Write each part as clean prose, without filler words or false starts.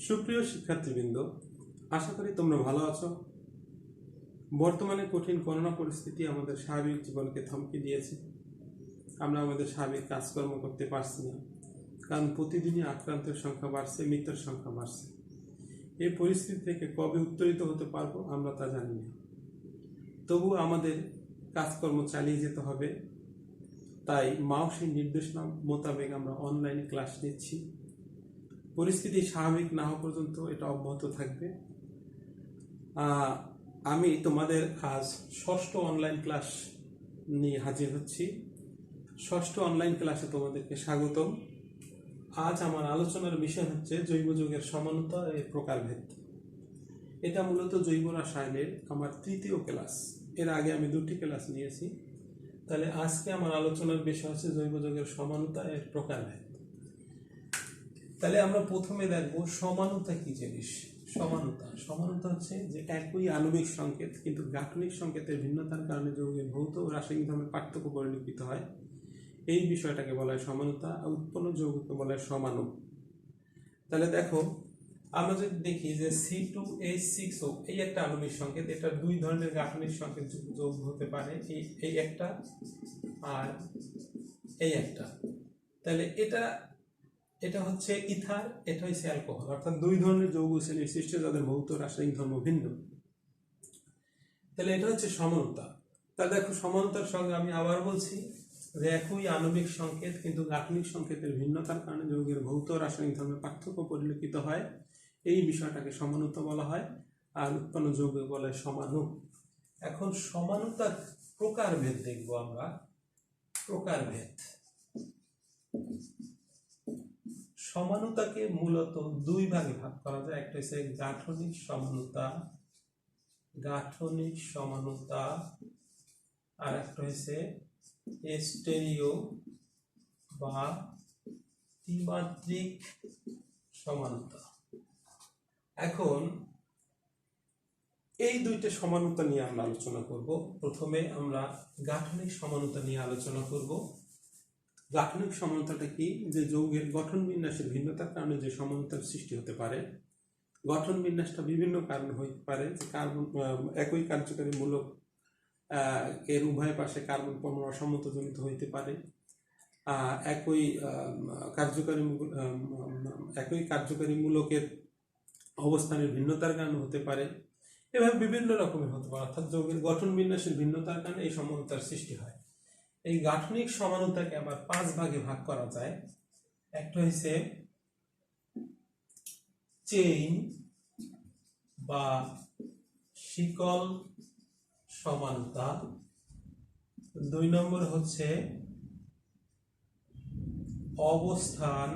সুপ্রিয় শিক্ষার্থীবৃন্দ, আশা করি তোমরা ভালো আছো। বর্তমানে কঠিন করোনা পরিস্থিতি আমাদের স্বাভাবিক জীবনকে থমকে দিয়েছে। আমরা আমাদের স্বাভাবিক কাজকর্ম করতে পারছি না, কারণ প্রতিদিনই আক্রান্তের সংখ্যা বাড়ছে, মৃত্যুর সংখ্যা বাড়ছে। এই পরিস্থিতি থেকে কবে উত্তরিত হতে পারবো আমরা তা জানি না। তবু আমাদের কাজকর্ম চালিয়ে যেতে হবে। তাই মাউসের নির্দেশনা মোতাবেক আমরা অনলাইনে ক্লাস নিচ্ছি। পরিস্থিতি স্বাভাবিক না হওয়া পর্যন্ত এটা অব্যাহত থাকবে। আমি তোমাদের আজ ষষ্ঠ অনলাইন ক্লাস নিয়ে হাজির হচ্ছি। ষষ্ঠ অনলাইন ক্লাসে তোমাদেরকে স্বাগতম। আজ আমার আলোচনার বিষয় হচ্ছে জৈব যৌগের সমানতা এর প্রকারভেদ। এটা মূলত জৈব রসায়নের আমার তৃতীয় ক্লাস। এর আগে আমি 2টি ক্লাস নিয়েছি। তাহলে আজকে আমার আলোচনার বিষয় হচ্ছে জৈব যৌগের সমানতা এর প্রকারভেদ। তাহলে আমরা প্রথমে দেখব সমানতা কি জিনিস। সমানতা হচ্ছে যে একই আণবিক সংকেত কিন্তু গাঠনিক সংকেতের ভিন্নতার কারণে যৌগের ভৌত ও রাসায়নিক ধর্মের পার্থক্য পরিলক্ষিত হয়। এই বিষয়টাকে বলা হয় সমানতা। আর উৎপন্ন যৌগকে বলা হয় সমাণু। তাহলে দেখো, আমরা যদি দেখি যে C2H6O এই একটা আণবিক সংকেত, এটা 2 ধরনের গাঠনিক সংকেত যৌগ হতে পারে, এই একটা আর এই একটা। তাহলে এটা হচ্ছে ইথার, এটা হচ্ছে অ্যালকোহল, অর্থাৎ 2 ধরনের যৌগ সৃষ্টি যাদের ভৌত রাসায়নিক ধর্ম ভিন্ন। তাহলে এটা হচ্ছে সমানতা। তাহলে দেখো, সমানতার সঙ্গে আমি আবার বলছি যে একই আণবিক সংকেত কিন্তু গাঠনিক সংকেতের ভিন্নতার কারণে যৌগের ভৌত রাসায়নিক ধর্মের পার্থক্য পরিলক্ষিত হয়। এই বিষয়টাকে সমানতা বলা হয়। আর উৎপন্ন যৌগকে বলা হয় সমাণু। এখন সমানতার প্রকারভেদ দেখব আমরা। প্রকারভেদ সমানতাকে মূলত 2 ভাগে ভাগ করা যায়। একটা হচ্ছে গাঠনিক সমানতা আর একটা হচ্ছে স্টেরিও বা ত্রিমাত্রিক সমানতা। এখন এই 2টা সমানতা নিয়ে আমরা আলোচনা করব। প্রথমে আমরা গাঠনিক সমানতা নিয়ে আলোচনা করব। গাঠনিক সমানতাটা কি? যে যৌগের গঠন বিন্যাসের ভিন্নতার কারণে যে সমানতার সৃষ্টি হতে পারে। গঠন বিন্যাসটা বিভিন্ন কারণ হতে পারে। যে কার্বন একই কার্যকারী মূলক এর উভয় পাশে কার্বন পরমাণু অসমতাজনিত হইতে পারে। একই কার্যকারী মূলকের অবস্থানের ভিন্নতার কারণে হতে পারে। এভাবে বিভিন্ন রকমের হতে পারে। অর্থাৎ যৌগের গঠন বিন্যাসের ভিন্নতার কারণে এই সমানতার সৃষ্টি হয়। এই গাঠনিক সমানতাকে আবার 5 ভাগে ভাগ করা যায়। একটা হচ্ছে চেইন বা শিকল সমানতা, 2 নম্বর হচ্ছে অবস্থান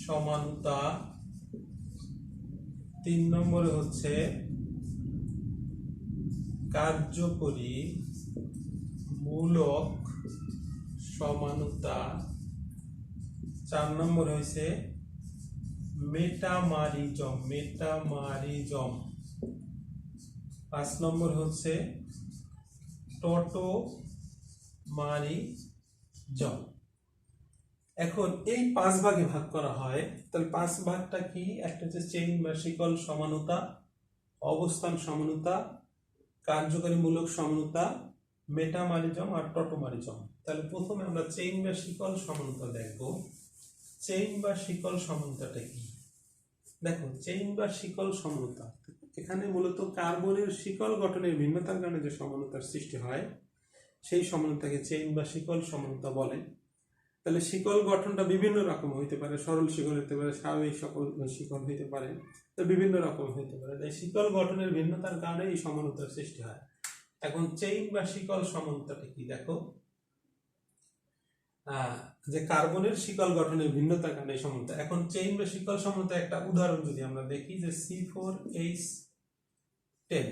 সমানতা, 3 নম্বরে হচ্ছে কার্যকরী মূলক সমানতা, 4 নম্বর হয়েছে মেটামারিজম, 5 নম্বর হচ্ছে টটোমারিজম। এখন এই 5 ভাগে ভাগ করা হয়। তাহলে 5 ভাগটা কি? একটা হচ্ছে চেইন বা শিকল সমানতা, অবস্থান সমানতা, কার্যকরী মূলক সমানতা, মেটামারিজম আর টটোমারিজম। তাহলে প্রথমে আমরা চেইন বা শিকল সমানতা দেখব। চেইন বা শিকল সমানতাটা কি? দেখো, চেইন বা শিকল সমানতা এখানে মূলত কার্বনের শিকল গঠনের ভিন্নতার কারণে যে সমানতার সৃষ্টি হয় সেই সমানতাকে চেইন বা শিকল সমানতা বলে। তাহলে শিকল গঠনটা বিভিন্ন রকম হইতে পারে। সরল শিকল হইতে পারে, স্বাভাবিক শিকল হইতে পারে, তো বিভিন্ন রকম হইতে পারে। তাই শিকল গঠনের ভিন্নতার কারণে এই সমানতার সৃষ্টি হয়। এখন চেইন বা শিকল সমানতাটা কি? দেখো, যে কার্বনের শিকল গঠনের ভিন্নতার কারণে এই সমানতা। এখন চেইন বা শিকল সমানতা একটা উদাহরণ যদি আমরা দেখি, যে C4H10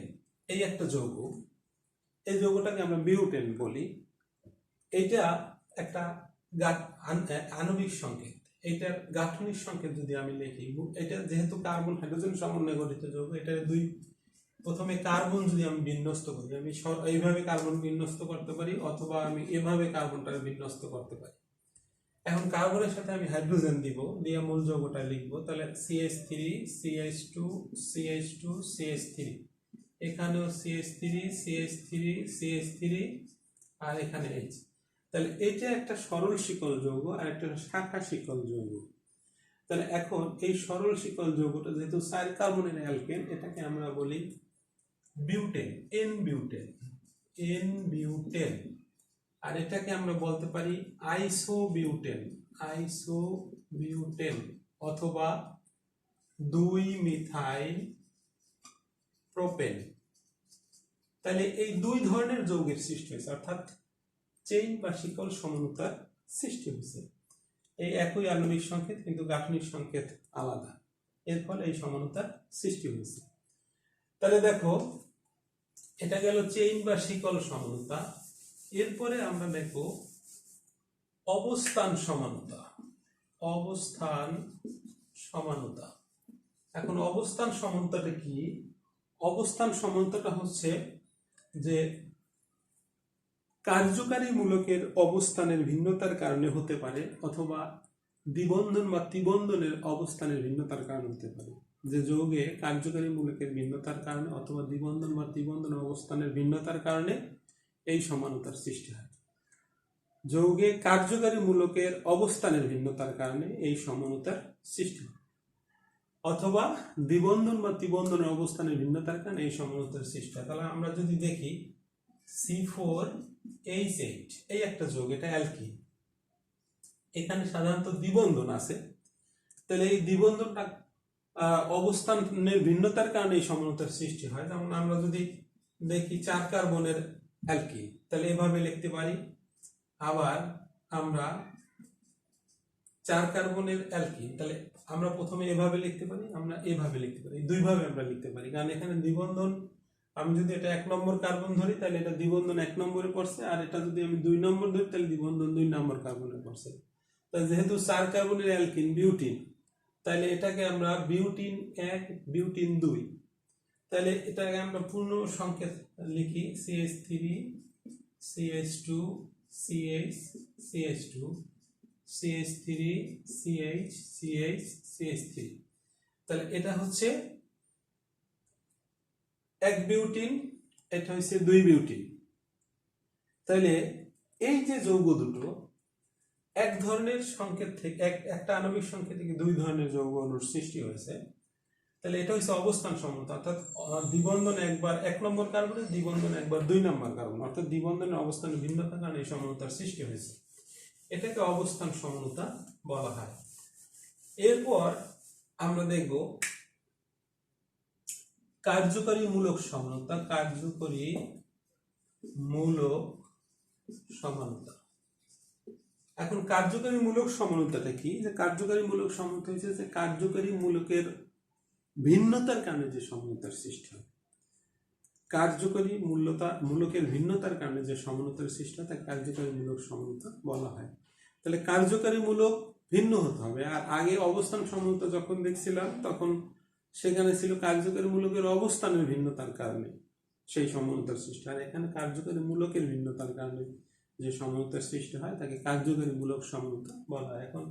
এই একটা যৌগ, এই যৌগটাকে আমরা বিউটেন বলি। এটা একটা আণবিক সংকেত। এইটার গাঠনিক সংকেত যদি আমি লিখি, এটা যেহেতু কার্বন হাইড্রোজেন সমন্বয়ে গঠিত যৌগ, এটা প্রথমে কার্বন যদি আমি বিন্যস্ত করি, আমি এইভাবে কার্বন বিন্যস্ত করতে পারি, অথবা আমি এভাবে কার্বনটাকে বিন্যস্ত করতে পারি। এখন কার্বনের সাথে আমি হাইড্রোজেন দিব, দিয়ে মূল যৌগটা লিখবো। তাহলে CH3 CH2 CH2 CH3, এখানেও CH3 CH3 CH3 আর এখানে H। তাহলে এটা একটা সরল শিকল যৌগ আর একটা শাখা শিকল যৌগ। তাহলে এখন এই সরল শিকল যৌগটা যেহেতু 4 কার্বনের অ্যালকেন, এটাকে আমরা বলি butane, n butane, n butane. আর এটাকে আমরা বলতে পারি আইসোবিউটেন, আইসোবিউটেন, অথবা 2 মিথাইল প্রোপেন। তাহলে এই দুই ধরনের যৌগের সৃষ্টি হয়েছে, অর্থাৎ চেইন বা শিকল সমানতার সৃষ্টি হয়েছে। এই একই আণবিক সংকেত কিন্তু গাঠনিক সংকেত আলাদা, এর ফলে এই সমানতার সৃষ্টি হয়েছে। তাহলে দেখো, এটা গেল চেইন বা শিকল সমানতা। এরপরে আমরা দেখব অবস্থান সমানতা, অবস্থান সমানতা। এখন অবস্থান সমানতাটা কি? অবস্থান সমানতাটা হচ্ছে যে কার্যকারী মূলকের অবস্থানের ভিন্নতার কারণে হতে পারে, অথবা দ্বিবন্ধন বা ত্রিবন্ধনের অবস্থানের ভিন্নতার কারণে হতে পারে। যে যৌগে কার্যকারী মূলকের ভিন্নতার কারণে অথবা দ্বিবন্ধন বা ত্রিবন্ধন অবস্থানের ভিন্নতার কারণে এই সমানতার সৃষ্টি হয়। যৌগে কার্যকারী মূলকের অবস্থানের ভিন্নতার কারণে এই সমানতার সৃষ্টি হয়, অথবা দ্বিবন্ধন বা ত্রিবন্ধনের অবস্থানের ভিন্নতার কারণে এই সমানতার সৃষ্টি হয়। তাহলে আমরা যদি দেখি C4H8 এই একটা যৌগ, এটা অ্যালকিন, এখানে সাধারণত দ্বিবন্ধন আছে। তাহলে এই দ্বিবন্ধনটা অবস্থানের ভিন্নতার কারণে এই সমানতার সৃষ্টি হয়। যেমন আমরা যদি দেখি 4 কার্বনের অ্যালকিন, তাহলে এভাবে লিখতে পারি। আবার আমরা 4 কার্বনের অ্যালকিন, তাহলে আমরা প্রথমে এভাবে লিখতে পারি, আমরা এভাবে লিখতে পারি, দুইভাবে আমরা লিখতে পারি। কারণ এখানে দ্বিবন্ধন, আমি যদি এটা 1 নম্বর কার্বন ধরি তাহলে এটা দ্বিবন্ধন 1 নম্বরে পড়ছে, আর এটা যদি আমি 2 নম্বর ধরি তাহলে দ্বিবন্ধন 2 নম্বর কার্বনে পড়ছে। তাই যেহেতু 4 কার্বনের অ্যালকিন বিউটিন, তাহলে এটাকে আমরা বিউটিন 1 বিউটিন 2, তাহলে এটাকে আমরা পূর্ণ সংকেত লিখি CH3 CH2 CH CH2 CH3 CH CH CH3। তাহলে এটা হচ্ছে 1 বিউটিন, এটা হচ্ছে 2 বিউটিন। তাহলে এই যে যৌগ দুটো এক ধরনের সংকেত থেকে, একটা আণবিক সংকেত থেকে 2 ধরনের যৌগ অণুর সৃষ্টি হয়েছে, তাহলে এটা হচ্ছে অবস্থান সমতা। অর্থাৎ দ্বিবন্ধন একবার 1 নম্বর কার্বনে, দ্বিবন্ধন একবার 2 নম্বর কার্বন, অর্থাৎ দ্বিবন্ধনের অবস্থানের ভিন্নতার কারণে এই সমতার সৃষ্টি হয়েছে। এটাকে অবস্থান সমতা বলা হয়। এরপর আমরা দেখব কার্যকরী মূলক সমানতা, কার্যকরী মূলক সমানতা। এখন কার্যকরী মূলক সমানতাটা কি? যে কার্যকরী মূলক সমানতা হচ্ছে যে কার্যকরী মূলকের ভিন্নতার কারণে যে সমানতার সৃষ্টি হয়। কার্যকরী মূলকের ভিন্নতার কারণে যে সমানতার সৃষ্টি হয় তাকে কার্যকরী মূলক সমানতা বলা হয়। তাহলে কার্যকরী মূলক ভিন্ন হতে হবে। আর আগে অবস্থান সমানতা যখন দেখছিলাম তখন সেখানে ছিল কার্যকরী মূলকের অবস্থানের ভিন্নতার কারণে সেই সমানতার সৃষ্টি। আর এখানে কার্যকরী মূলকের ভিন্নতার কারণে যে সমানতার সৃষ্টি হয় তাকে কার্যকরী মূলক সমানতা বলা হয়। এখন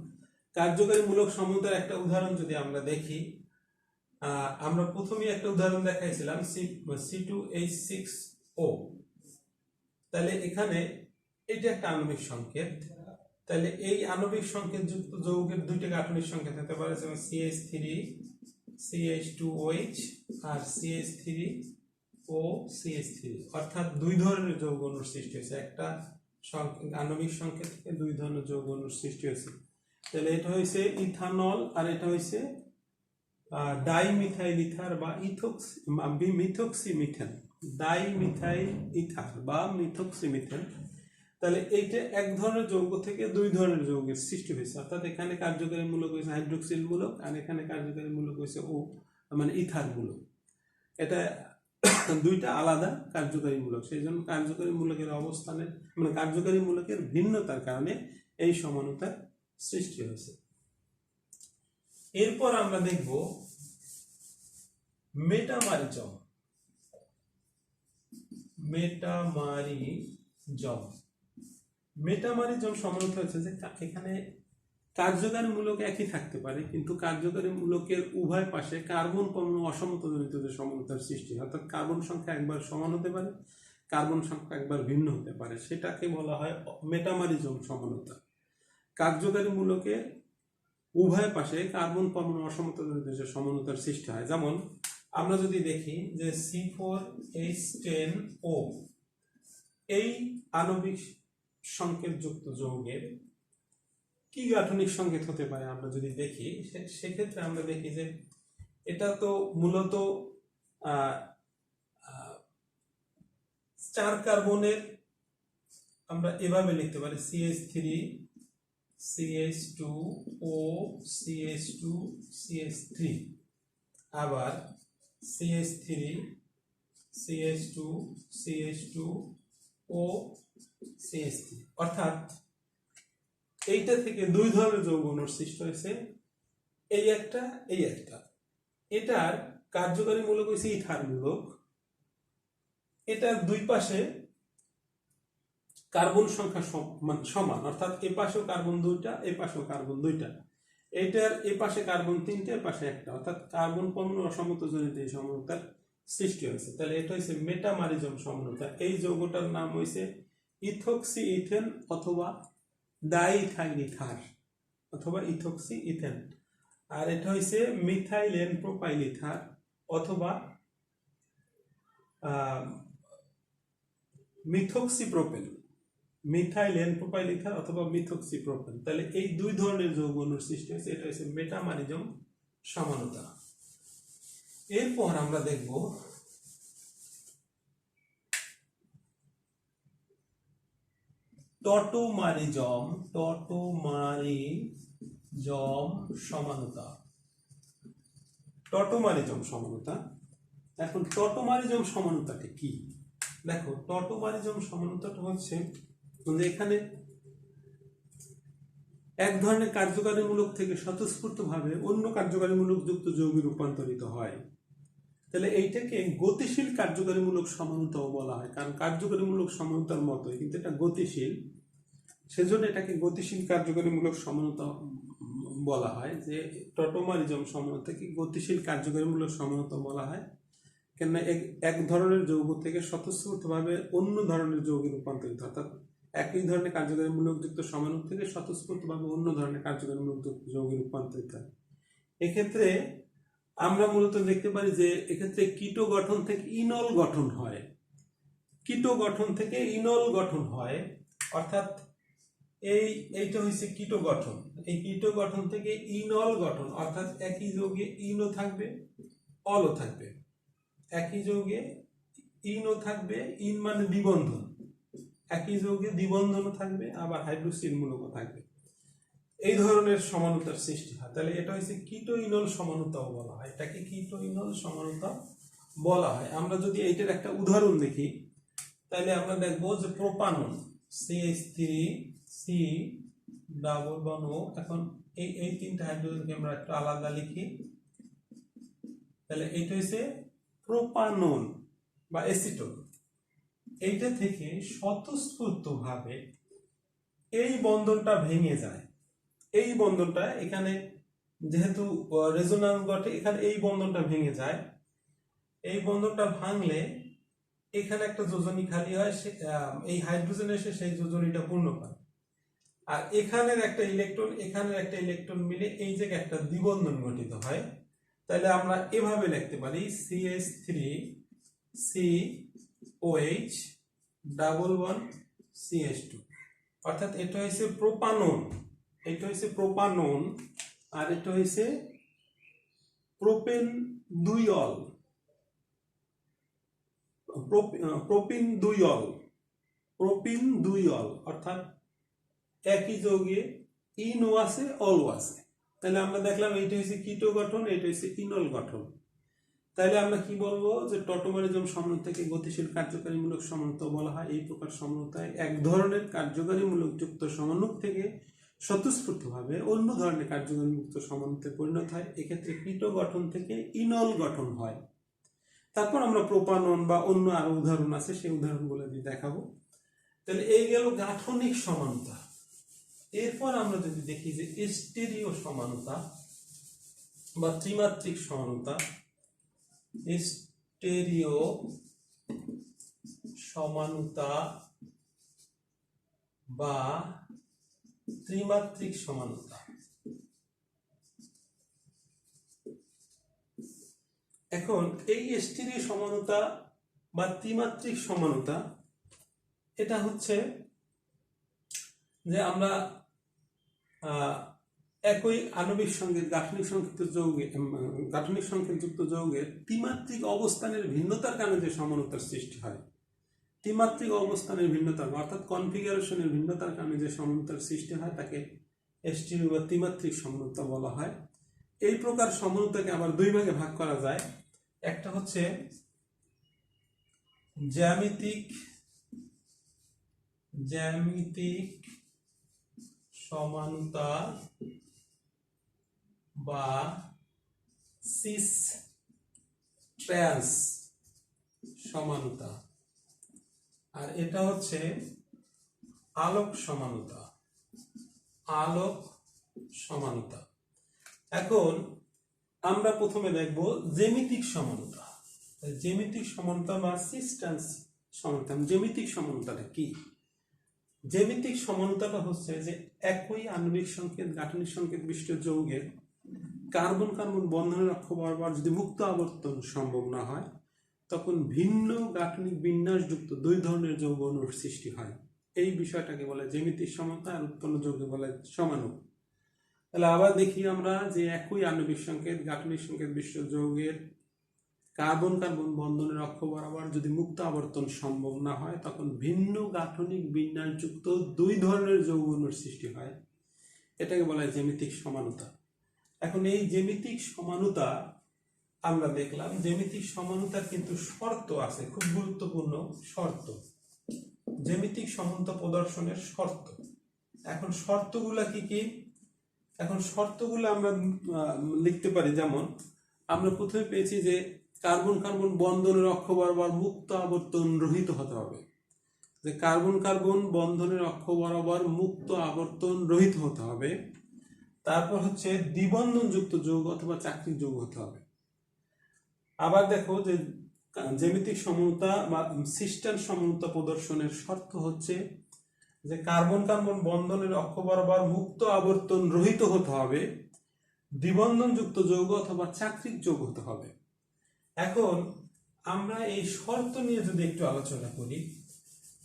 কার্যকরী মূলক সমানতার একটা উদাহরণ যদি আমরা দেখি, আমরা প্রথমে একটা উদাহরণ দেখাইছিলাম C2H6O। তাহলে এখানে এটা একটা আণবিক সংকেত। তাহলে এই আণবিক সংকেত যুক্ত যৌগের দুইটা গাঠনিক সংকেত হতে পারে, যেমন CH3 CH2OH আর CH3O CH3, অর্থাৎ 2 ধরনের যৌগ অণুর সৃষ্টি হয়েছে। একটা আণবিক সংকেত থেকে 2 ধরনের যৌগ অণুর সৃষ্টি হয়েছে। তাহলে এটা হয়েছে ইথানল আর এটা হয়েছে ডাইমিথাইল ইথার বা মিথক্সিমিথেন, ডাইমিথাইল ইথার বা মিথক্সিমিথেন। তাহলে এইটা এক ধরনের যৌগ থেকে 2 ধরনের যৌগের সৃষ্টি হয়েছে। অর্থাৎ এখানে কার্যকরী মূলক হয়েছে হাইড্রোক্সিল মূলক আর এখানে কার্যকরী মূলক হয়েছে মানে ইথার মূলক। এটা 2টা আলাদা কার্যকরী মূলক, সেই জন্য কার্যকরী মূলকের অবস্থানের মানে কার্যকরী মূলকের ভিন্নতার কারণে এই সমানতার সৃষ্টি হয়েছে। এরপর আমরা দেখব মেটামারিজম। মেটামারিজম সমানতা হচ্ছে যে এখানে কার্যকারী মূলক একই থাকতে পারে, কিন্তু কার্যকারী মূলকের উভয় পাশে কার্বন পরমাণু অসমতাজনিত যে সমতার সৃষ্টি হয়, অর্থাৎ কার্বন সংখ্যা একবার সমান হতে পারে, কার্বন সংখ্যা একবার ভিন্ন হতে পারে, সেটাকে বলা হয় মেটামারিজম সমানতা। কার্যকারী মূলকের উভয় পাশে কার্বন পরমাণু অসমতাজনিত যে সমানতার সৃষ্টি হয়, যেমন আমরা যদি দেখি যে C4H10O এই আণবিক সংকেত যুক্ত যৌগের কি গাঠনিক সংকেত হতে পারে আমরা যদি দেখি, সেক্ষেত্রে আমরা দেখি যে এটা তো মূলত 4 কার্বনের আমরা এভাবে লিখতে পারি CH3 CH2O CH2 CH3, আবার CH3 CH2 CH2O CH3, অর্থাৎ এইটা থেকে দুই ধরনের যৌগ অণুর সৃষ্টি হয়েছে, এই একটা এই একটা। এটার কার্যকারী মূলক হয়েছে ইথার মূলক, এটার দুই পাশে কার্বন সংখ্যা সমান, অর্থাৎ এ পাশেও কার্বন 2টা এ পাশেও কার্বন 2টা, এটার এ পাশে কার্বন 3টে এ পাশে একটা, অর্থাৎ কার্বন পরমাণু অসমতাজনিত এই সমতার সৃষ্টি হয়েছে। তাহলে এটা হচ্ছে মেটামারিজম সমতা। এই যৌগটার নাম হয়েছে ইথোক্সি ইথেন অথবা ডাইইথাইল ইথার অথবা ইথোক্সি ইথেন, আর এটা হচ্ছে মিথাইল এন প্রোপাইল ইথার অথবা মিথক্সিপ্রোপেন, মিথাইল এন প্রোপাইল ইথার অথবা মিথক্সিপ্রোপেন। তাহলে এই দুই ধরনের যৌগ অণুর সৃষ্টি হয়েছে, এটা হচ্ছে মেটামারিজম সমানতা। এরপর আমরা দেখব টটোমারিজম সমানতা। টটোমারিজম সমানতা। এখন টটোমারিজম সমানতাটা কি? দেখো, টটোমারিজম সমানতাটা হচ্ছে এখানে এক ধরনের কার্যকারী মূলক থেকে স্বতঃস্ফূর্তভাবে অন্য কার্যকারী মূলক যুক্ত যৌগে রূপান্তরিত হয়। তাহলে এইটাকে গতিশীল কার্যকারী মূলক সমানতাও বলা হয়, কারণ কার্যকারী মূলক সমানতার মতোই কিন্তু এটা গতিশীল, সেজন্য এটাকে গতিশীল কার্যকারী মূলক সমানতা বলা হয়। যে টটোমারিজম সমানতাকে গতিশীল কার্যকারী মূলক সমানতা বলা হয়, কেননা এক ধরনের যৌগ থেকে স্বতঃস্ফূর্তভাবে অন্য ধরনের যৌগে রূপান্তরিত, অর্থাৎ একই ধরনের কার্যকারী মূলক যুক্ত সমাণু থেকে স্বতঃস্ফূর্তভাবে অন্য ধরনের কার্যকারী মূলক যুক্ত যৌগে রূপান্তরিত হয়। এক্ষেত্রে আমরা মূলত দেখতে পারি যে এক্ষেত্রে কিটো গঠন থেকে ইনল গঠন হয়, কিটো গঠন থেকে ইনল গঠন হয়, অর্থাৎ এইটা হচ্ছে কিটো গঠন। এই কিটো গঠন থেকে ইনল গঠন, অর্থাৎ একই যৌগে ইনও থাকবে অলও থাকবে, একই যৌগে ইনও থাকবে, ইন মানে দ্বিবন্ধন, একই যৌগে দ্বিবন্ধনও থাকবে, আবার হাইড্রোক্সিল মূলকও থাকবে, এই ধরনের সমানতার সৃষ্টি হয়। তাহলে এটা হচ্ছে কিটো ইনল সমানতাও বলা হয়, এটাকে কিটো ইনল সমানতা বলা হয়। আমরা যদি এইটার একটা উদাহরণ দেখি, তাহলে আমরা দেখবো যে প্রোপানন CH3C++O, এখন এই তিনটা হাইড্রোজেনকে আমরা একটু আলাদা লিখি, তাহলে এইটা হচ্ছে প্রোপানন বা এসিটোন। এইটা থেকে স্বতঃস্ফূর্তভাবে এই বন্ধনটা ভেঙে যায়, এই বন্ধনটা এখানে যেহেতু রেজোন্যান্স ঘটে, এখানে এই বন্ধনটা ভেঙে যায়, এই বন্ধনটা ভাঙলে এখানে একটা যোজনী খালি হয়, এই হাইড্রোজেন এসে সেই যোজনীটা পূর্ণ করে, আর এখানের একটা ইলেকট্রন এখানের একটা ইলেকট্রন মিলে এই জায়গায় একটা দ্বিবন্ধন গঠিত হয়। তাহলে আমরা এভাবে লিখতে পারি CH3COH11CH2, অর্থাৎ এটা হচ্ছে প্রোপানন, এটা হচ্ছে প্রোপানন, আর এটা হচ্ছে propane 2 all, propene 2 all, propene 2 all, অর্থাৎ একই যৌগে ইনও আছে অলও আছে। তাহলে আমরা দেখলাম এইটা হচ্ছে কিটো গঠন, এটা হচ্ছে ইনল গঠন। তাহলে আমরা কি বলবো যে টটোমারিজম সমন্বয়কে গতিশীল কার্যকারী মূলক সমন্বয় বলা হয়। এই প্রকার সমন্বয় এক ধরনের কার্যকারী মূলক যুক্ত সমন্বয় থেকে স্বতঃস্ফূর্তভাবে অন্য ধরনের কার্যকারী মুক্ত সমন্বয়ে পরিণত হয়। এক্ষেত্রে কিটো গঠন থেকে ইনল গঠন হয়। তারপর আমরা প্রোপানন বা অন্য আরো উদাহরণ আছে, সেই উদাহরণগুলো দিয়ে দেখাবো। তাহলে এই গেল গাঠনিক সমানতা। এরপর আমরা যদি দেখি যে স্টেরিও সমানুতা বা ত্রিমাত্রিক সমানুতা, স্টেরিও সমানুতা বা ত্রিমাত্রিক সমানুতা। এখন এই স্টেরিও সমানুতা বা ত্রিমাত্রিক সমানুতা এটা হচ্ছে যে আমরা একই আণবিক সংকেত গাঠনিক সংকেতযুক্ত যৌগের ত্রিমাত্রিক অবস্থানের ভিন্নতার কারণে যে সমানুতার সৃষ্টি হয়, ত্রিমাত্রিক অবস্থানের ভিন্নতা অর্থাৎ কনফিগারেশনের ভিন্নতার কারণে যে সমানুতার সৃষ্টি হয় তাকে স্টেরিও বা ত্রিমাত্রিক সমানুতা বলা হয়। এই প্রকার সমানুতাকে আবার দুই ভাগে ভাগ করা যায়। একটা হচ্ছে জ্যামিতিক সমানুতা বা সিস ট্রান্স সমানুতা, আর এটা হচ্ছে আলোক সমানুতা। এখন আমরা প্রথমে দেখব জ্যামিতিক সমানুতা। জ্যামিতিক সমানুতা বা সিস ট্রান্স সমানুতা। জ্যামিতিক সমানুতাটা কি? জ্যামিতিক সমানুতাটা হচ্ছে যে একই আণবিক সংকেত গাঠনিক সংকেত বিশিষ্ট যৌগের কার্বন কার্বন বন্ধনের অক্ষ বরাবর যদি মুক্ত আবর্তন সম্ভব না হয় তখন ভিন্ন গাঠনিক বিন্যাসযুক্ত দুই ধরনের যৌগ অণুর সৃষ্টি হয়। এই বিষয়টাকে বলে জ্যামিতিক সমানুতা, আর উৎপন্ন যৌগকে বলে সমাণু। তাহলে আবার দেখি আমরা যে একই আণবিক সংকেত গাঠনিক সংকেত বিশিষ্ট যৌগের কার্বন কার্বন বন্ধনের অক্ষ বরাবর যদি মুক্ত আবর্তন সম্ভব না হয় তখন ভিন্ন গাঠনিক বিন্যাসযুক্ত দুই ধরনের যৌগ অণুর সৃষ্টি হয়। এটাকে বলা হয় জ্যামিতিক সমানুতা। এখন এই জ্যামিতিক সমানুতা আমরা দেখলাম, জ্যামিতিক সমানুতার কিন্তু শর্ত আছে, খুব গুরুত্বপূর্ণ শর্ত, জ্যামিতিক সমানুতা প্রদর্শনের শর্ত। এখন শর্তগুলা কি কি? এখন শর্তগুলো আমরা লিখতে পারি। যেমন আমরা প্রথমে পেয়েছি যে কার্বন কার্বন বন্ধনের অক্ষ বরাবর মুক্ত আবর্তন রহিত হতে হবে, যে কার্বন কার্বন বন্ধনের অক্ষ বরাবর মুক্ত আবর্তন রহিত হতে হবে। তারপর হচ্ছে দ্বিবন্ধনযুক্ত যৌগ অথবা চাকরিক যৌগ হতে হবে। আবার দেখো যে জ্যামিতিক সমানুতা বা সিস্টান সমানুতা প্রদর্শনের শর্ত হচ্ছে যে কার্বন কার্বন বন্ধনের অক্ষ বরাবর মুক্ত আবর্তন রহিত হতে হবে, দ্বিবন্ধনযুক্ত যৌগ অথবা চাকরিক যৌগ হতে হবে। এখন আমরা এই শর্ত নিয়ে যদি একটু আলোচনা করি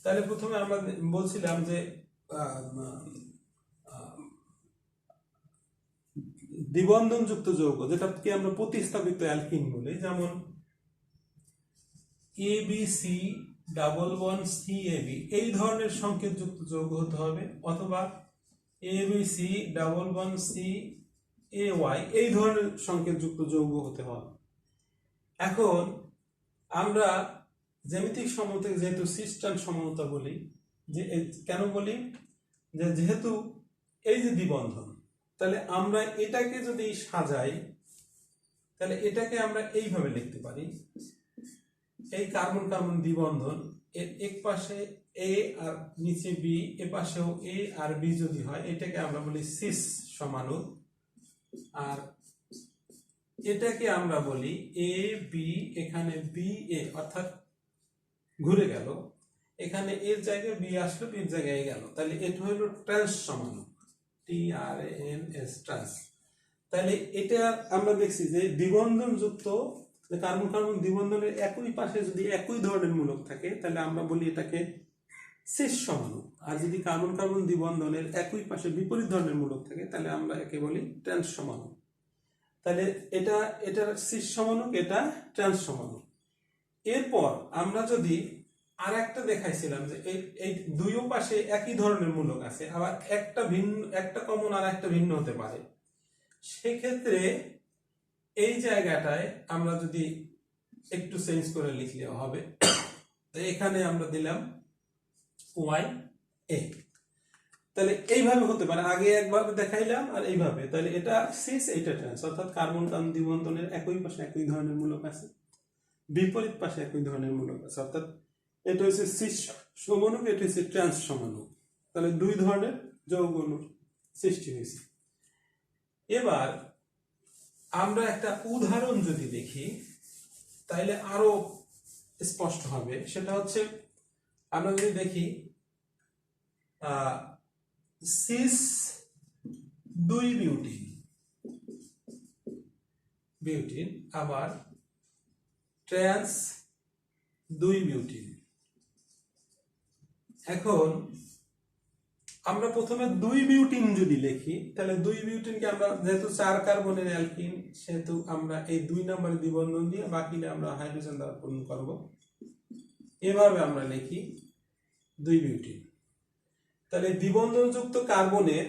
তাহলে প্রথমে আমরা বলছিলাম যে দ্বিবন্ধনযুক্ত যৌগ যেটাকে আমরা প্রতিস্থাপিত অ্যালকিন বলি, যেমন ABC ডাবল বন্ড CAB এই ধরনের সংকেতযুক্ত যৌগ হতে হবে, অথবা ABC ডাবল বন্ড CAY এই ধরনের সংকেতযুক্ত যৌগ হতে হবে। এখন আমরা জ্যামিতিক সমানুতাকে যেহেতু সিস্টান সমানুতা বলি, যে কেন বলি, যে যেহেতু এই যে দ্বিবন্ধন, তাহলে আমরা এটাকে যদি সাজাই তাহলে এটাকে আমরা এইভাবে লিখতে পারি। এই কার্বন কার্বন দ্বিবন্ধন এর এক পাশে A আর নিচে B, এ পাশেও A আর B যদি হয় এটাকে আমরা বলি সিস সমাণু, আর এটাকে আমরা বলি AB, এখানে BA অর্থাৎ ঘুরে গেল, এখানে এর জায়গায় B আসলো, B এর জায়গায় গেল, তাহলে এটা হলো ট্রান্স সমাণু, TRANS ট্রান্স। তাহলে এটা আমরা দেখছি যে দ্বিবন্ধন যুক্ত কার্বন কার্বন দ্বিবন্ধনের একই পাশে যদি একই ধরনের মূলক থাকে তাহলে আমরা বলি এটাকে সিস সমাণু, আর যদি কার্বন কার্বন দ্বিবন্ধনের একই পাশে বিপরীত ধরনের মূলক থাকে তাহলে আমরা একে বলি ট্রান্স সমাণু। তাহলে এটা সিস সমাণু, এটা ট্রান্স সমাণু। এরপর আমরা যদি আর একটা দেখাইছিলাম যে এই দুই পাশে একই ধরনের মূলক আছে, আবার একটা কমন আর একটা ভিন্ন হতে পারে, সেক্ষেত্রে এই জায়গাটায় আমরা যদি একটু চেঞ্জ করে লিখলে হবে। এখানে আমরা দিলাম YA, তাহলে এইভাবে হতে পারে, আগে একভাবে দেখাইলাম আর এইভাবে, তাহলে এটা সিস এটা ট্রান্স, অর্থাৎ কার্বন কার্বন দ্বিবন্ধনের একই পাশে একই ধরনের মূলক আছে, বিপরীত পাশে একই ধরনের মূলক আছে, অর্থাৎ এটা হচ্ছে সিস সমাণু, এটা হচ্ছে ট্রান্স সমাণু। তাহলে দুই ধরনের যৌগ অণুর সৃষ্টি হয়েছে। এবার আমরা একটা উদাহরণ যদি দেখি তাহলে আরো স্পষ্ট হবে। সেটা হচ্ছে আমরা যদি দেখি সিস 2 বিউটিন আবার ট্রান্স 2 বিউটিন। এখন আমরা প্রথমে 2 বিউটিন যদি লিখি তাহলে 2 বিউটিনকে আমরা যেহেতু 4 কার্বনের অ্যালকিন সেহেতু আমরা এই 2 নম্বরের দ্বিবন্ধন দিয়ে বাকিটা আমরা হাইড্রোজেন দ্বারা পূরণ করব। এভাবে আমরা লিখি 2 বিউটিন। তাহলে দ্বিবন্ধনযুক্ত কার্বনের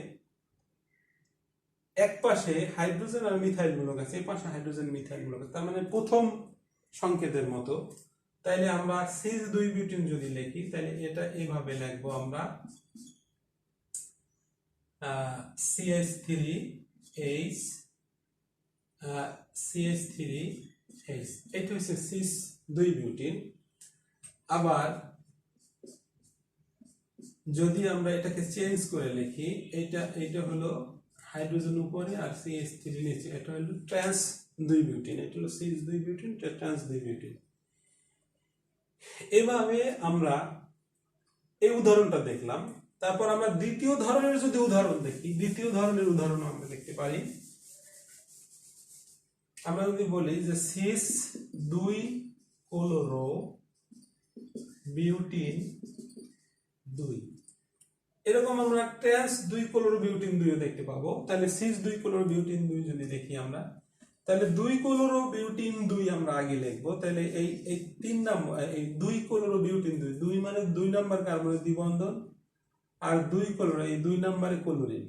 এক পাশে হাইড্রোজেন আর মিথাইল মূলক আছে, এই পাশে হাইড্রোজেন মিথাইল মূলক আছে, তার মানে প্রথম সংকেতের মতো। তাইলে আমরা সিস 2 বিউটিন যদি লিখি তাহলে এটা এইভাবে লিখবো আমরা CH3H CH3H, এটা হচ্ছে সিস 2 বিউটিন। আবার যদি আমরা এটাকে চেঞ্জ করে লিখি, এটা হলো হাইড্রোজেন উপরে আর CH3 নিচে, এটা হলো ট্রান্স 2 বিউটিন, এটা হলো সিস 2 বিউটিন, ট্রান্স 2 বিউটিন। এভাবে আমরা এই উদাহরণটা দেখলাম। তারপর আমরা দ্বিতীয় ধরনের যদি উদাহরণ দেখি, দ্বিতীয় ধরনের উদাহরণ আমরা দেখতে পারি। আমরা যদি বলি যে সিস 2 ক্লোরো বিউটিন 2, এরকম আমরা ট্রান্স 2 ক্লোরো বিউটিন 2 দেখতে পাবো। তাহলে সিস 2 ক্লোরো বিউটিন 2 যদি দেখি আমরা, তাহলে 2 ক্লোরো বিউটিন 2 আমরা আগে লিখবো। তাহলে এই 3 নম্বর, এই 2 ক্লোরো বিউটিন 2 মানে 2 নম্বর কার্বনের দ্বিবন্ধন আর 2 ক্লোরো, এই 2 নম্বরে ক্লোরিন,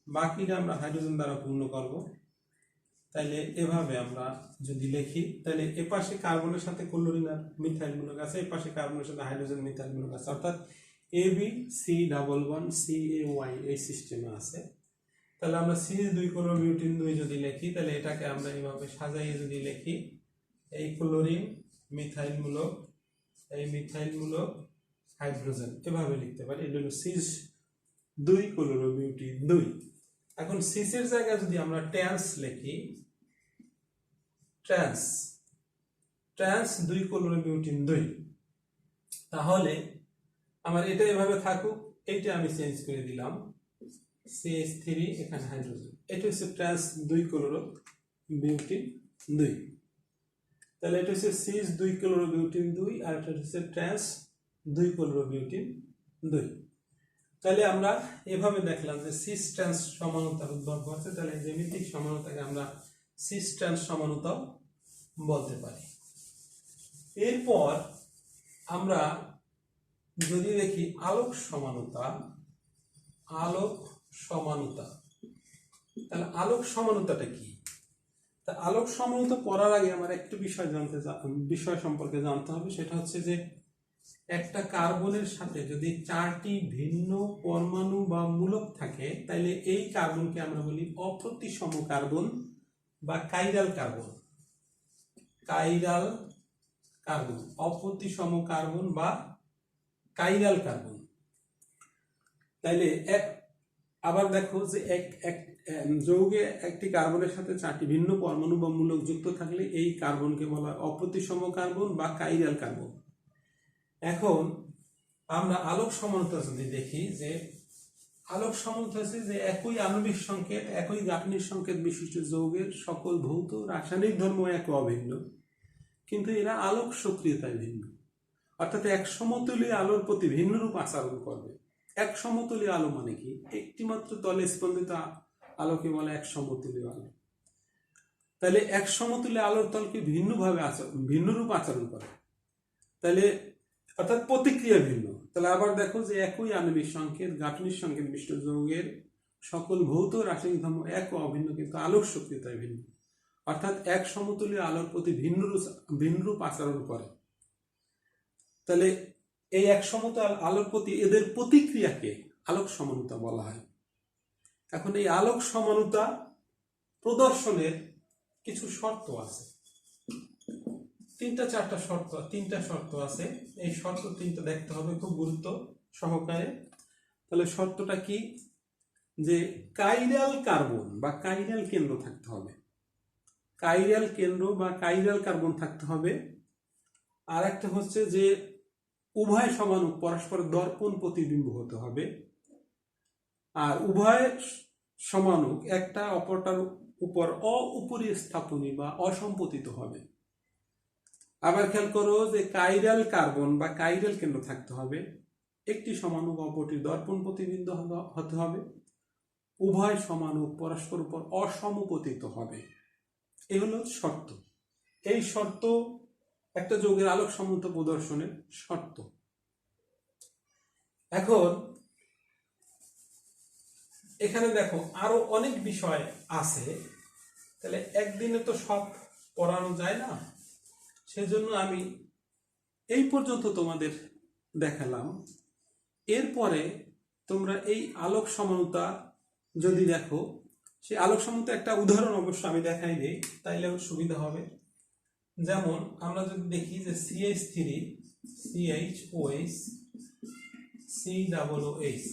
বাকিটা আমরা হাইড্রোজেন দ্বারা পূর্ণ করব। তাইলে এভাবে আমরা যদি লিখি তাহলে এপাশে কার্বনের সাথে ক্লোরিন আর মিথাইল মূলক আছে, এপাশে কার্বনের সাথে হাইড্রোজেন মিথাইল মূলক আছে, অর্থাৎ ABCC11CAY এই সিস্টেমে আছে। তাহলে আমরা সিস 2 ক্লোরো বিউটিন 2 যদি লিখি তাহলে এটাকে আমরা এইভাবে সাজাইয়ে যদি লিখি, এই ক্লোরিন মিথাইল মূলক, এই মিথাইল মূলক হাইড্রোজেন, এভাবে লিখতে পারি। এটা হলো সিস 2 ক্লোরো বিউটিন 2। এখন সিসের জায়গায় যদি আমরা ট্রান্স লিখি, ট্রান্স 2 ক্লোরো বিউটিন 2, তাহলে আমার এটা এভাবে থাকুক, এইটা আমি চেঞ্জ করে দিলাম CH3, এখানে হাইড্রোজেন, এটা হচ্ছে ট্রান্স 2 ক্লোরো বিউটিন 2। তাহলে এটা হচ্ছে সিস 2 ক্লোরো বিউটিন 2 আর এটা হচ্ছে ট্রান্স 2 ক্লোরো বিউটিন 2। তাহলে আমরা এভাবে দেখলাম যে সিস ট্রান্স সমানতার উদ্ভব হচ্ছে। তাহলে জ্যামিতিক সমানতাকে আমরা সিস ট্রান্স সমানতা বলতে পারি। এরপর আমরা যদি দেখি আলোক সমানতা, তাহলে আলোক সমানতাটা কি? তা আলোক সমানতা পড়ার আগে আমার একটু বিষয় সম্পর্কে জানতে হবে। সেটা হচ্ছে যে একটা কার্বনের সাথে যদি 4টি ভিন্ন পরমাণু বা মূলক থাকে তাহলে এই কার্বনকে আমরা বলি অপ্রতিসম কার্বন বা কাইরাল কার্বন। অপ্রতিসম কার্বন বা কাইরাল কার্বন। তাইলে আবার দেখো যে এক যৌগে একটি কার্বনের সাথে 4টি ভিন্ন পরমাণু বা মূলক যুক্ত থাকলে এই কার্বনকে বলা হয় অপ্রতিসম কার্বন বা কাইরাল কার্বন। এখন আমরা আলোক সমানতা যদি দেখি, যে আলোক সমানতা হচ্ছে যে একই আণবিক সংকেত, একই গাঠনিক সংকেত বিশিষ্ট যৌগের সকল ভৌত রাসায়নিক ধর্ম এক অভিন্ন, কিন্তু এরা আলোক সক্রিয়তায় ভিন্ন। অর্থাৎ এক সমতুল্য আলোর প্রতি ভিন্ন রূপ আচরণ করবে। এক সমতুল্য আলো মানে কি? একটি মাত্র তলে স্পন্দিত আলোকে বলে এক সমতুল্য আলো। তাহলে এক সমতুল্য আলোর তলকে ভিন্ন রূপ আচরণ করে, তাহলে অর্থাৎ প্রতিক্রিয়া ভিন্ন। তাহলে আবার দেখো যে একই আণবিক সংকেত, গাঠনিক সংকেত বিশিষ্ট যৌগের সকল ভৌত রাসায়নিক ধর্ম এক ও অভিন্ন, কিন্তু আলোক সক্রিয়তায় ভিন্ন। অর্থাৎ এক সমতুল্য আলোর প্রতি ভিন্ন রূপ আচরণ করে। তাহলে এই এক সমতল আলোর প্রতি এদের প্রতিক্রিয়াকে আলোক সমানতা বলা হয়। এখন এই আলোক সমানতা প্রদর্শনের কিছু শর্ত আছে, 3-4টা শর্ত আছে। এই শর্ত 3টা দেখতে হবে খুব গুরুত্ব সহকারে। তাহলে শর্তটা কি? যে কাইরাল কার্বন বা কাইরাল কেন্দ্র থাকতে হবে, কাইরাল কেন্দ্র বা কাইরাল কার্বন থাকতে হবে। আর একটা হচ্ছে যে উভয় সমাণু পরস্পর দর্পণ প্রতিবিম্ব হতে হবে, আর উভয় সমাণু একটা অপরটার উপর উপরি স্থাপনী বা অসম্পতিত হবে। আবার খেয়াল করো যে কাইরাল কার্বন বা কাইরাল কেন্দ্র থাকতে হবে, একটি সমাণু অপরটি দর্পণ প্রতিবিম্ব হতে হবে, উভয় সমাণু পরস্পর উপর অসমপতিত হবে। এই হলো শর্ত। এই শর্ত একটা যৌগের আলোক সমতা প্রদর্শনের শর্ত। এখন এখানে দেখো আরো অনেক বিষয় আছে, তাহলে একদিনে তো সব পড়ানো যায় না, সেজন্য আমি এই পর্যন্ত তোমাদের দেখালাম। এরপরে তোমরা এই আলোক সমানতা যদি দেখো, সেই আলোক সমানতা একটা উদাহরণ অবশ্য আমি দেখাই দিই, তাইলে সুবিধা হবে। যেমন আমরা যদি দেখি যে CH3 CHOH COOH,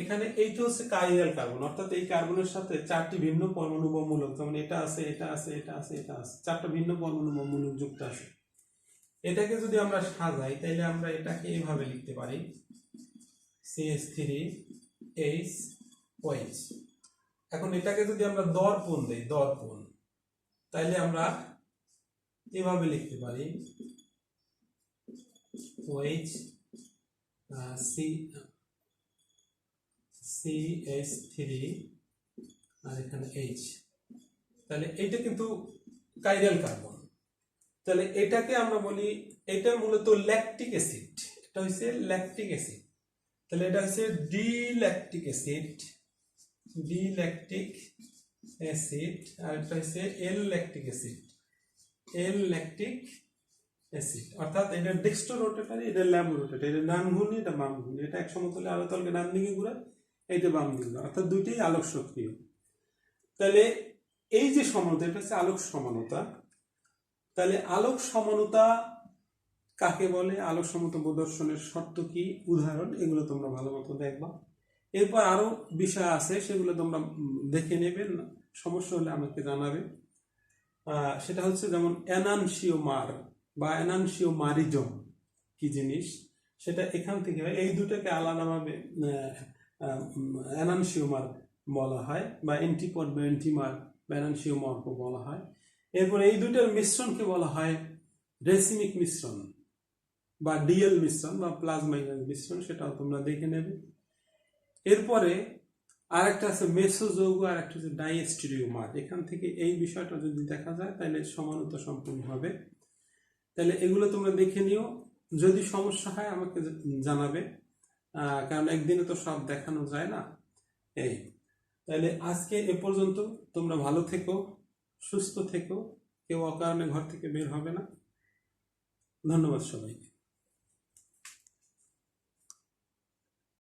এখানে এইটা হচ্ছে কাইরাল কার্বন, অর্থাৎ এই কার্বনের সাথে চারটি ভিন্ন পরমাণু বা মূলক, যেমন এটা আছে, এটা আছে, এটা আছে, এটা আছে, চারটা ভিন্ন পরমাণু বা মূলক যুক্ত আছে। এটাকে যদি আমরা সাজাই তাহলে আমরা এটাকে এইভাবে লিখতে পারি CH3HOH। এখন এটাকে যদি আমরা দর্পণ দেই, দর্পণ, তাইলে আমরা এভাবে লিখতে পারি OH CH3 আর এখানে H। তাহলে এইটা কিন্তু কাইরাল কার্বন। তাহলে এটাকে আমরা বলি, এটা মূলত ল্যাকটিক অ্যাসিড, এটা হচ্ছে ল্যাকটিক অ্যাসিড। তাহলে এটা হচ্ছে ডিল্যাকটিক অ্যাসিড, ডিল্যাকটিক অ্যাসিড, আর এটা হচ্ছে এল ল্যাকটিক অ্যাসিড, এল ল্যাকটিক অ্যাসিড। অর্থাৎ এটা ডেক্সট্রো রোটেটারি, এটা ল্যাম্ব রোটেটারি, এটা ডান ঘূর্ণি, এটা বাম ঘূর্ণি, এটা এক সমতলে আলো তলকে ডান দিকে ঘুরায়, এইটা বাম দিকে, অর্থাৎ দুইটাই আলোক সক্রিয়। তাহলে এই যে সমানতা, এটা হচ্ছে আলোক সমানতা। তাহলে আলোক সমানতা কাকে বলে, আলোক সমানতা প্রদর্শনের শর্ত কি, উদাহরণ, এগুলো তোমরা ভালো মতো দেখবা। এরপর আরো বিষয় আছে, সেগুলো তোমরা দেখে নেবে, সমস্যা হলে আমাকে জানাবে। সেটা হচ্ছে যেমন এনানসিওমার বা এনানসিওমারিজম কি জিনিস, সেটা এখান থেকে হয়। এই দুটাকে আলাদাভাবে এনানসিওমার বলা হয়, বা এন্টিপড বা এন্টিমার বা এনানসিওমর্ফ বলা হয়। এরপর এই দুটার মিশ্রণকে বলা হয় রেসিমিক মিশ্রণ বা ডিএল মিশ্রণ বা প্লাজমা ইয়ন মিশ্রণ, সেটাও তোমরা দেখে নেবে। এরপরে আরেকটা আছে মেসোযৌগ, আর একটা হচ্ছে ডাইস্টেরিওমার। এখান থেকে এই বিষয়টা যদি দেখা যায় তাহলে সমানতা সম্পূর্ণ হবে। তাহলে এগুলো তোমরা দেখে নিও, যদি সমস্যা হয় আমাকে জানাবে, কারণ একদিনে তো সব দেখানো যায় না। এই তাহলে আজকে এ পর্যন্ত, তোমরা ভালো থেকো, সুস্থ থেকো, কেউ অকারণে ঘর থেকে বের হবে না। ধন্যবাদ সবাইকে।